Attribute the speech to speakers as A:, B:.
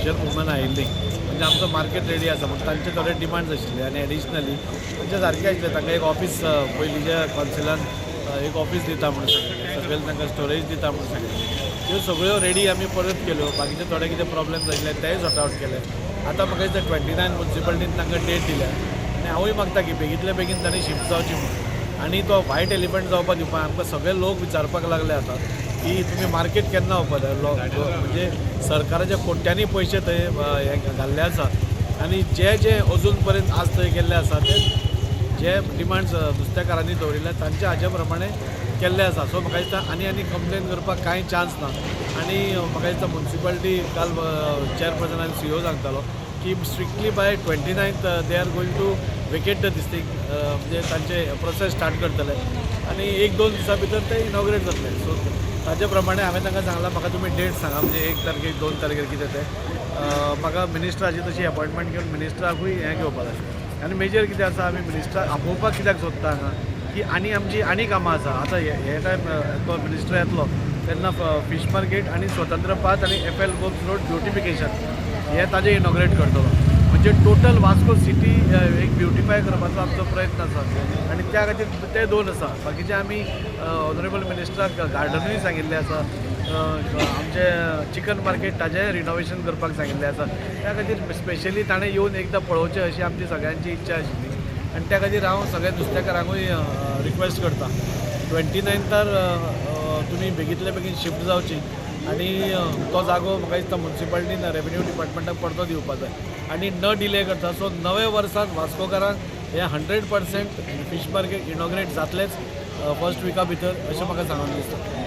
A: Fissure woman आयिल्ली म्हणजे आमचं मार्केट रेडी आसा पूण तांचे थोडे डिमांड्स आशिल्ले आनी एडिशनली तांचे सारकें आशिल्लें तांकां एक ऑफिस पयलींच्या कॉन्सिलान एक ऑफिस दिता म्हणून सांगिल्लें सगळें तांकां स्टोरेज दिता म्हणून सांगिल्लें ह्यो सगळ्यो रेडी आमी परत केल्यो बाकीचे थोडे कितें प्रॉब्लेम जाल्ले तेय सॉर्ट आवट केले आतां म्हाका दिसता 29 म्युन्सिपालिटीन तांकां डेट दिल्या आनी हांवूय मागता की बेगींतल्या बेगीन तांणी शिफ्ट जावची म्हणून आनी तो व्हायट एलिफंट जावपाक दिवपाक आमकां सगळे लोक विचारपाक लागले आतां की तुमी मार्केट केन्ना ओपन म्हणजे सरकाराचे कोट्यांनी पयशे थंय हे घाल्ले आसा आनी जे अजून पर्यंत आज थंय केल्ले आसा ते जे डिमांड्स नुस्तेकारांनी दवरिल्ले तांचे हाजे प्रमाणे केल्ले आसा सो म्हाका दिसता आनी कंप्लेन करपाक कांय चान्स ना आनी म्हाका दिसता म्युन्सिपालिटी काल चेअरपर्सन आनी CEO सांगतालो की strictly by 29th they are going to vacate the this thing म्हणजे तांचे प्रोसेस स्टार्ट करतले आनी 1-2 दिसां भितर ते इनॉग्रेट जातले सो ताजे प्रमाणे हांवें तांकां सांगलां म्हाका तुमी डेट सांगा म्हणजे 1 तारखेक 2 तारखेर कितें तें म्हाका मिनिस्टराची तशी अपॉयंटमेंट घेवन मिनिस्टराकूय हें घेवपाक जाय आनी मेजर कितें आसा आमी मिनिस्टराक आपोवपाक कित्याक सोदता हांगा की आमची आनी कामां आसा आतां हे टायम तो मिनिस्टर येतलो तेन्ना फीश मार्केट आनी स्वतंत्र पाथ आनी FL गोब्स रोड ब्युटिफिकेशन हे ताजें इनॉग्रेट करतलो म्हणजे टोटल वास्को सिटी एक ब्युटिफाय करपाचो आमचो प्रयत्न आसा आनी त्या खातीर ते 2 आसा बाकीचे आमी ऑनरेबल मिनिस्टराक गार्डनूय सांगिल्लें आसा आमचे चिकन मार्केट ताजें रिनोवेशन करपाक सांगिल्लें आसा त्या खातीर स्पेशली ताणें येवन एकदां पळोवचें अशी आमची सगळ्यांची इच्छा आशिल्ली आनी त्या खातीर हांव सगळ्या नुस्तेकारांकूय रिक्वेस्ट करता 29थार तुमी बेगींतल्या बेगीन शिफ्ट जावची आनी तो जागो म्हाका दिसता म्युन्सिपालिटीन रेव्हेन्यू डिपार्टमेंटाक परतो दिवपाक जाय आनी न डिले करता सो नवे वर्सांत वास्कोकारांक हे 100% फीश मार्केट इनॉग्रेट जातलेच फर्स्ट विका भितर अशें म्हाका सांगून दिसता.